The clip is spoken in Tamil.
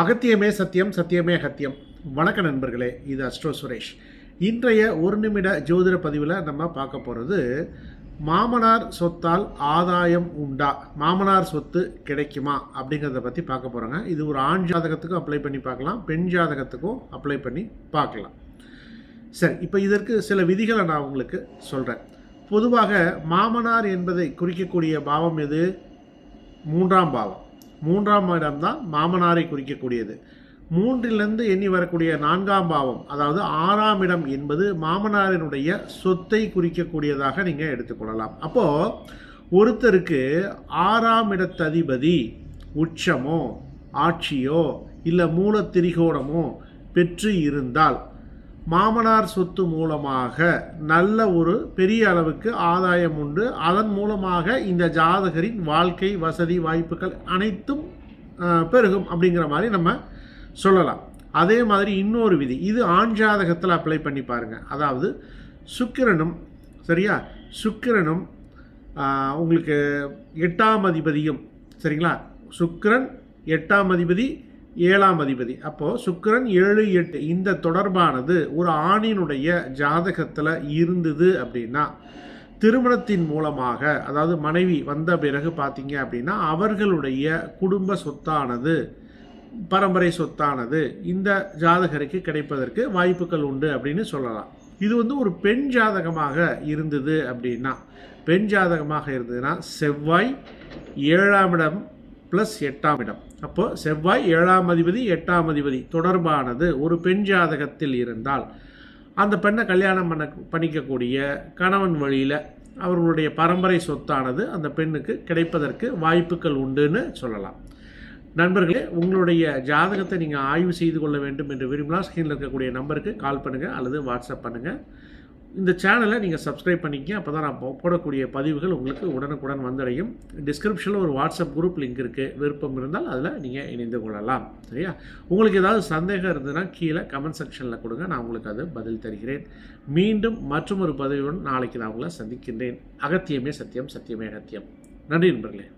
அகத்தியமே சத்தியம், சத்தியமே அகத்தியம். வணக்க நண்பர்களே, இது அஸ்ட்ரோ சுரேஷ். இன்றைய ஒரு நிமிட ஜோதிட பதிவில் நம்ம பார்க்க போகிறது, மாமனார் சொத்தால் ஆதாயம் உண்டா, மாமனார் சொத்து கிடைக்குமா அப்படிங்கிறத பற்றி பார்க்க போகிறோங்க. இது ஒரு ஆண் ஜாதகத்துக்கும் அப்ளை பண்ணி பார்க்கலாம், பெண் ஜாதகத்துக்கும் அப்ளை பண்ணி பார்க்கலாம். சரி, இப்போ இதற்கு சில விதிகளை நான் உங்களுக்கு சொல்கிறேன். பொதுவாக மாமனார் என்பதை குறிக்கக்கூடிய பாவம் எது? மூன்றாம் பாவம். மூன்றாம் இடம் தான் மாமனாரை குறிக்கக்கூடியது. மூன்றிலிருந்து எண்ணி வரக்கூடிய நான்காம் பாவம், அதாவது ஆறாம் இடம் என்பது மாமனாரினுடைய சொத்தை குறிக்கக்கூடியதாக நீங்கள் எடுத்துக்கொள்ளலாம். அப்போது ஒருத்தருக்கு ஆறாம் இடத்ததிபதி உச்சமோ ஆட்சியோ இல்லை மூல திரிகோணமோ பெற்று இருந்தால் மாமனார் சொத்து மூலமாக நல்ல ஒரு பெரிய அளவுக்கு ஆதாயம் உண்டு. அதன் மூலமாக இந்த ஜாதகரின் வாழ்க்கை வசதி வாய்ப்புகள் அனைத்தும் பெருகும் அப்படிங்கிற மாதிரி நம்ம சொல்லலாம். அதே மாதிரி இன்னொரு விதி, இது ஆண் ஜாதகத்தில் அப்ளை பண்ணி பாருங்கள். அதாவது சுக்கிரனும், சரியா, சுக்கிரனும் உங்களுக்கு 8ஆம் அதிபதியும், சரிங்களா, சுக்கிரன் 8ஆம் அதிபதி 7ஆம் அதிபதி. அப்போது சுக்கிரன் 7, 8 இந்த தொடர்பானது ஒரு ஆணினுடைய ஜாதகத்தில் இருந்தது அப்படின்னா திருமணத்தின் மூலமாக, அதாவது மனைவி வந்த பிறகு பார்த்தீங்க அப்படின்னா அவர்களுடைய குடும்ப சொத்தானது, பரம்பரை சொத்தானது இந்த ஜாதகருக்கு கிடைப்பதற்கு வாய்ப்புகள் உண்டு அப்படின்னு சொல்லலாம். இது ஒரு பெண் ஜாதகமாக இருந்தது அப்படின்னா, பெண் ஜாதகமாக இருந்ததுன்னா செவ்வாய் 7ஆம் இடம் ப்ளஸ் 8ஆம் இடம். அப்போது செவ்வாய் 7ஆம் அதிபதி 8ஆம் அதிபதி தொடர்பானது ஒரு பெண் ஜாதகத்தில் இருந்தால் அந்த பெண்ணை கல்யாணம் பண்ணிக்கக்கூடிய கணவன் வழியில் அவர்களுடைய பரம்பரை சொத்தானது அந்த பெண்ணுக்கு கிடைப்பதற்கு வாய்ப்புகள் உண்டுன்னு சொல்லலாம். நண்பர்களே, உங்களுடைய ஜாதகத்தை நீங்கள் ஆய்வு செய்து கொள்ள வேண்டும் என்று விரும்பினால் ஸ்க்ரீனில் இருக்கக்கூடிய நம்பருக்கு கால் பண்ணுங்கள் அல்லது வாட்ஸ்அப் பண்ணுங்கள். இந்த சேனலை நீங்கள் சப்ஸ்கிரைப் பண்ணிக்க, அப்போ தான் நான் போடக்கூடிய பதிவுகள் உங்களுக்கு உடனுக்குடன் வந்தடையும். டிஸ்கிரிப்ஷனில் ஒரு வாட்ஸ்அப் குரூப் லிங்க் இருக்குது, விருப்பம் இருந்தால் அதில் நீங்கள் இணைந்து கொள்ளலாம். சரியா? உங்களுக்கு ஏதாவது சந்தேகம் இருந்ததுன்னா கீழே கமெண்ட் செக்ஷனில் கொடுங்க, நான் உங்களுக்கு அது பதில் தருகிறேன். மீண்டும் மற்றொரு பதிவுடன் நாளைக்கு நான் உங்களை சந்திக்கின்றேன். அகத்தியமே சத்தியம், சத்தியமே அகத்தியம். நன்றி நண்பர்களே.